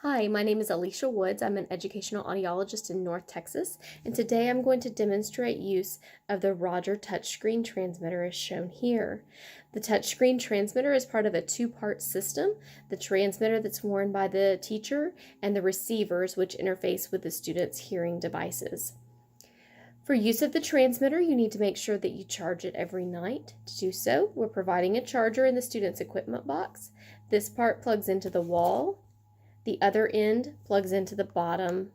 Hi, my name is Alicia Woods. I'm an educational audiologist in North Texas, and today I'm going to demonstrate use of the Roger Touchscreen transmitter as shown here. The touchscreen transmitter is part of a two-part system: the transmitter that's worn by the teacher and the receivers which interface with the student's hearing devices. For use of the transmitter, you need to make sure that you charge it every night. To do so, we're providing a charger in the student's equipment box. This part plugs into the wall. The other end plugs into the bottom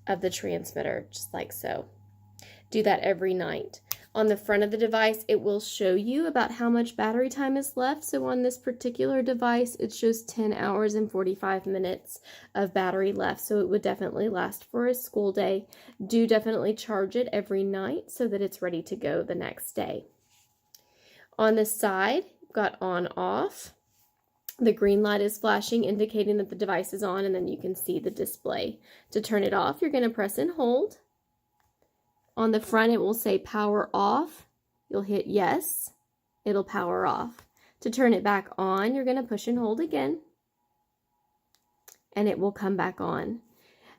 of the transmitter, just like so. Do that every night. On the front of the device, it will show you about how much battery time is left. So on this particular device, it shows 10 hours and 45 minutes of battery left. So it would definitely last for a school day. Do definitely charge it every night so that it's ready to go the next day. On the side, you've got on off. The green light is flashing, indicating that the device is on, and then you can see the display. To turn it off, you're going to press and hold. On the front, it will say power off. You'll hit yes. It'll power off. To turn it back on, you're going to push and hold again, and it will come back on.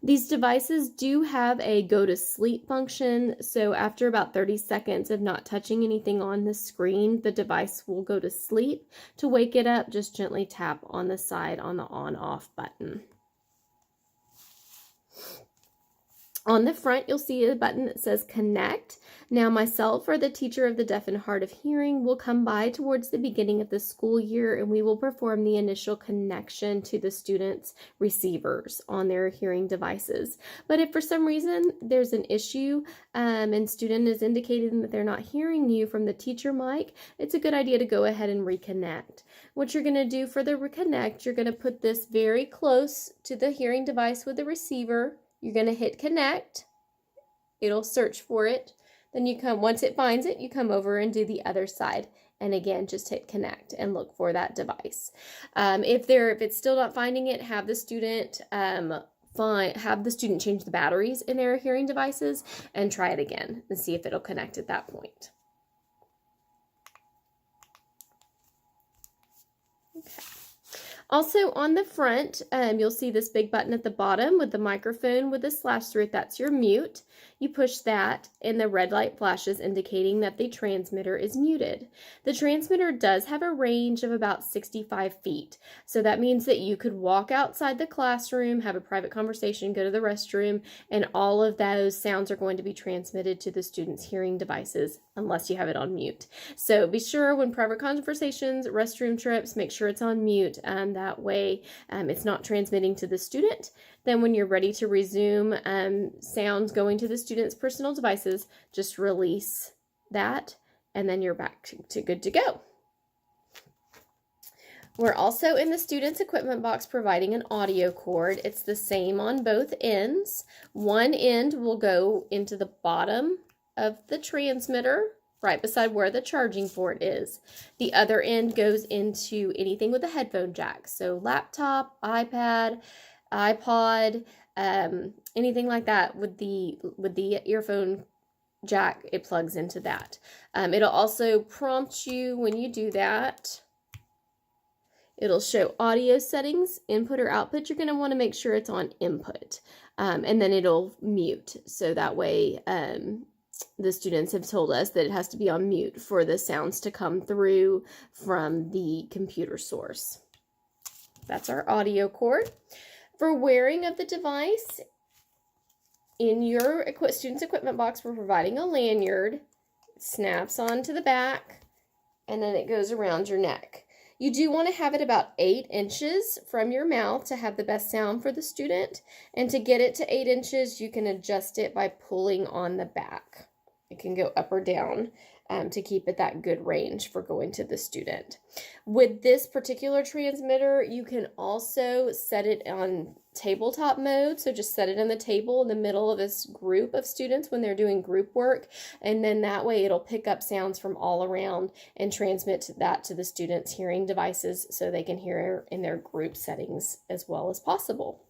These devices do have a go to sleep function, so after about 30 seconds of not touching anything on the screen, the device will go to sleep. To wake it up, just gently tap on the side on the on-off button. On the front, you'll see a button that says Connect. Now, myself or the teacher of the deaf and hard of hearing will come by towards the beginning of the school year, and we will perform the initial connection to the students' receivers on their hearing devices. But if for some reason there's an issue and student is indicating that they're not hearing you from the teacher mic, it's a good idea to go ahead and reconnect. What you're going to do for the reconnect, you're going to put this very close to the hearing device with the receiver. You're going to hit connect. It'll search for it. Then you come, once it finds it, you come over and do the other side. And again, just hit connect and look for that device. If it's still not finding it, have the student change the batteries in their hearing devices and try it again and see if it'll connect at that point. Okay. Also on the front, you'll see this big button at the bottom with the microphone with the slash through it. That's your mute. You push that and the red light flashes indicating that the transmitter is muted. The transmitter does have a range of about 65 feet. So that means that you could walk outside the classroom, have a private conversation, go to the restroom, and all of those sounds are going to be transmitted to the students' hearing devices unless you have it on mute. So be sure when private conversations, restroom trips, make sure it's on mute. That way it's not transmitting to the student. Then when you're ready to resume sounds going to the student's personal devices, just release that and then you're back to good to go. We're also in the student's equipment box providing an audio cord. It's the same on both ends. One end will go into the bottom of the transmitter, right beside where the charging port is. The other end goes into anything with a headphone jack. So laptop, iPad, iPod, anything like that with the earphone jack, it plugs into that. It'll also prompt you when you do that. It'll show audio settings, input or output. You're going to want to make sure it's on input. And then it'll mute. So that way, the students have told us that it has to be on mute for the sounds to come through from the computer source. That's our audio cord. For wearing of the device, in your student's equipment box, we're providing a lanyard. It snaps onto the back, and then it goes around your neck. You do want to have it about 8 inches from your mouth to have the best sound for the student. And to get it to 8 inches, you can adjust it by pulling on the back. It can go up or down to keep it that good range for going to the student. With this particular transmitter, you can also set it on tabletop mode. So just set it on the table in the middle of this group of students when they're doing group work. And then that way it'll pick up sounds from all around and transmit that to the students' hearing devices so they can hear in their group settings as well as possible.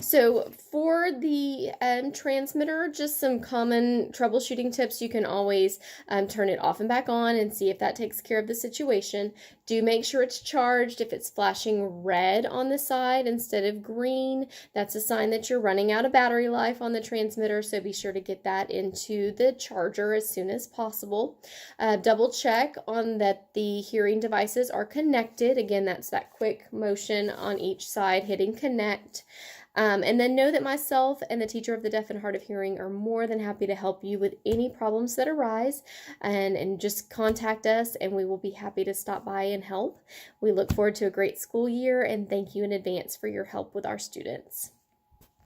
So for the transmitter, just some common troubleshooting tips. You can always turn it off and back on and see if that takes care of the situation. Do make sure it's charged. If it's flashing red on the side instead of green, that's a sign that you're running out of battery life on the transmitter, so be sure to get that into the charger as soon as possible. Double check on that the hearing devices are connected. Again, that's that quick motion on each side hitting connect. And then know that myself and the teacher of the deaf and hard of hearing are more than happy to help you with any problems that arise, and just contact us and we will be happy to stop by and help. We look forward to a great school year and thank you in advance for your help with our students.